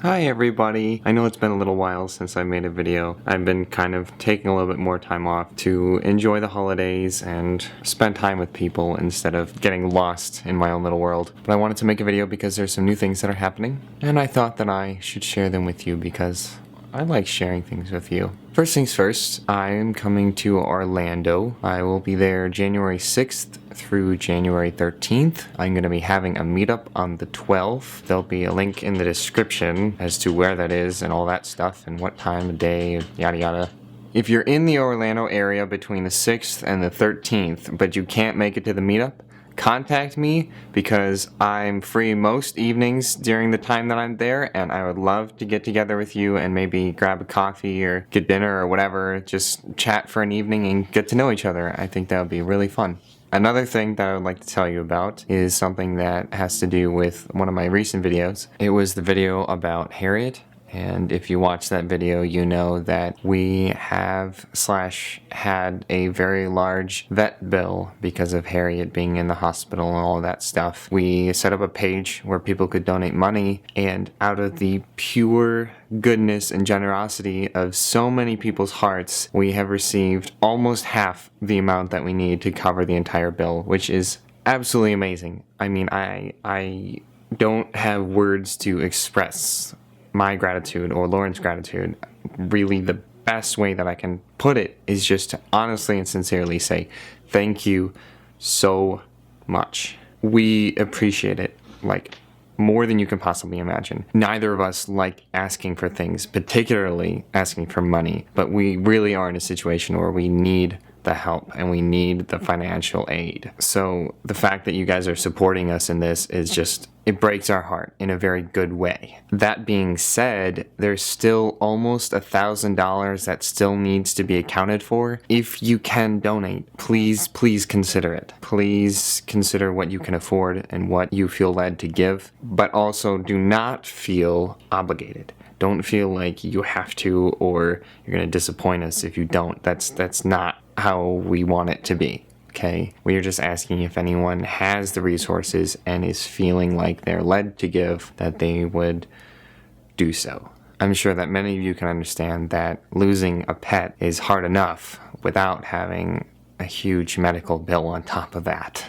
Hi everybody! I know it's been a little while since I made a video. I've been kind of taking a little bit more time off to enjoy the holidays and spend time with people instead of getting lost in my own little world. But I wanted to make a video because there's some new things that are happening, and I thought that I should share them with you because I like sharing things with you. First things first, I am coming to Orlando. I will be there January 6th through January 13th. I'm going to be having a meetup on the 12th. There'll be a link in the description as to where that is and all that stuff and what time of day, yada yada. If you're in the Orlando area between the 6th and the 13th, but you can't make it to the meetup, contact me because I'm free most evenings during the time that I'm there, and I would love to get together with you and maybe grab a coffee or get dinner or whatever, just chat for an evening and get to know each other. I think that would be really fun. Another thing that I would like to tell you about is something that has to do with one of my recent videos. It was the video about Harriet. And if you watch that video, you know that we have / had a very large vet bill because of Harriet being in the hospital and all of that stuff. We set up a page where people could donate money, and out of the pure goodness and generosity of so many people's hearts, we have received almost half the amount that we need to cover the entire bill, which is absolutely amazing. I mean, I don't have words to express my gratitude or Lauren's gratitude. Really, the best way that I can put it is just to honestly and sincerely say thank you so much. We appreciate it like more than you can possibly imagine. Neither of us like asking for things, particularly asking for money, but we really are in a situation where we need the help and we need the financial aid. So the fact that you guys are supporting us in this is just, it breaks our heart in a very good way. That being said, there's still almost $1,000 that still needs to be accounted for. If you can donate, please consider it. Please consider what you can afford and what you feel led to give, but also do not feel obligated. Don't feel like you have to or you're going to disappoint us if you don't. That's not how we want it to be. Okay, we are just asking if anyone has the resources and is feeling like they're led to give, that they would do so. I'm sure that many of you can understand that losing a pet is hard enough without having a huge medical bill on top of that.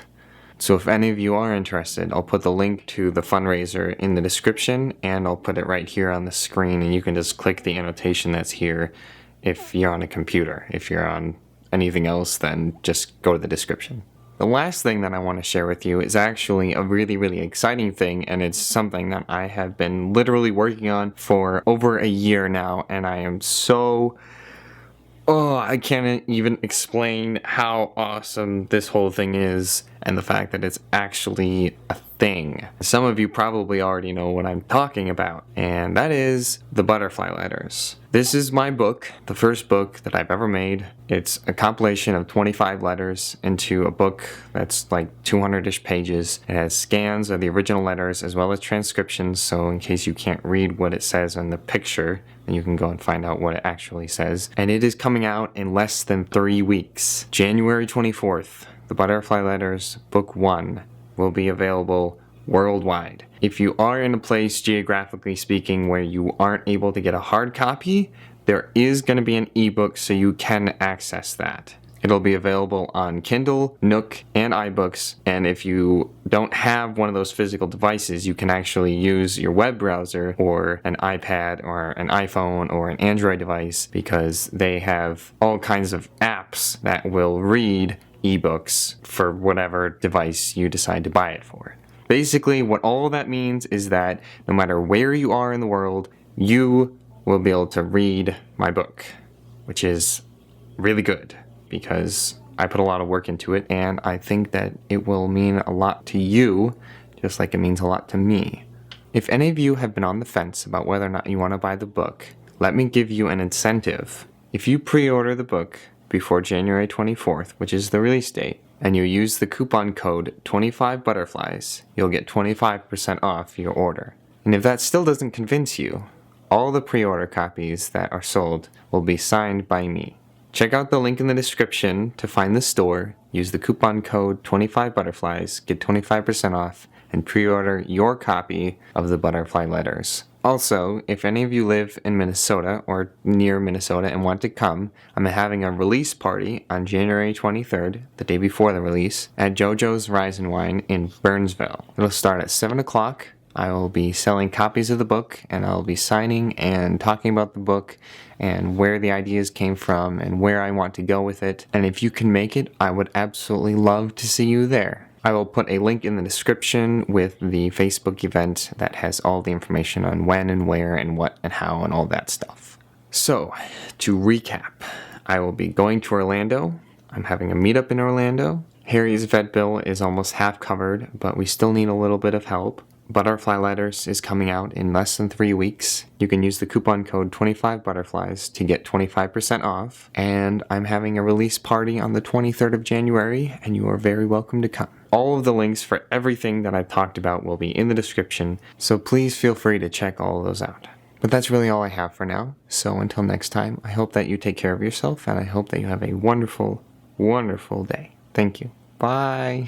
So if any of you are interested, I'll put the link to the fundraiser in the description, and I'll put it right here on the screen, and you can just click the annotation that's here if you're on a computer. If you're on anything else, then just go to the description. The last thing that I want to share with you is actually a really exciting thing, and it's something that I have been literally working on for over a year now, and I am so... I can't even explain how awesome this whole thing is and the fact that it's actually a thing. Some of you probably already know what I'm talking about, and that is the butterfly letters. This is my book, the first book that I've ever made. It's a compilation of 25 letters into a book that's like 200-ish pages. It has scans of the original letters as well as transcriptions, so in case you can't read what it says on the picture, then you can go and find out what it actually says. And it is coming out in less than 3 weeks. January 24th, the Butterfly Letters Book 1 will be available worldwide. If you are in a place, geographically speaking, where you aren't able to get a hard copy, there is going to be an ebook so you can access that. It'll be available on Kindle, Nook, and iBooks, and if you don't have one of those physical devices, you can actually use your web browser or an iPad or an iPhone or an Android device, because they have all kinds of apps that will read ebooks for whatever device you decide to buy it for. Basically, what all that means is that no matter where you are in the world, you will be able to read my book, which is really good because I put a lot of work into it, and I think that it will mean a lot to you, just like it means a lot to me. If any of you have been on the fence about whether or not you want to buy the book, let me give you an incentive. If you pre-order the book before January 24th, which is the release date, and you use the coupon code 25butterflies, you'll get 25% off your order. And if that still doesn't convince you, all the pre-order copies that are sold will be signed by me. Check out the link in the description to find the store, use the coupon code 25butterflies, get 25% off, and pre-order your copy of the Butterfly Letters. Also, if any of you live in Minnesota or near Minnesota and want to come, I'm having a release party on January 23rd, the day before the release, at JoJo's Rise and Wine in Burnsville. It'll start at 7 o'clock. I will be selling copies of the book, and I'll be signing and talking about the book and where the ideas came from and where I want to go with it. And if you can make it, I would absolutely love to see you there. I will put a link in the description with the Facebook event that has all the information on when and where and what and how and all that stuff. So, to recap, I will be going to Orlando. I'm having a meetup in Orlando. Harry's vet bill is almost half covered, but we still need a little bit of help. Butterfly Letters is coming out in less than 3 weeks. You can use the coupon code 25butterflies to get 25% off. And I'm having a release party on the 23rd of January, and you are very welcome to come. All of the links for everything that I've talked about will be in the description, so please feel free to check all of those out. But that's really all I have for now, so until next time, I hope that you take care of yourself, and I hope that you have a wonderful, wonderful day. Thank you. Bye!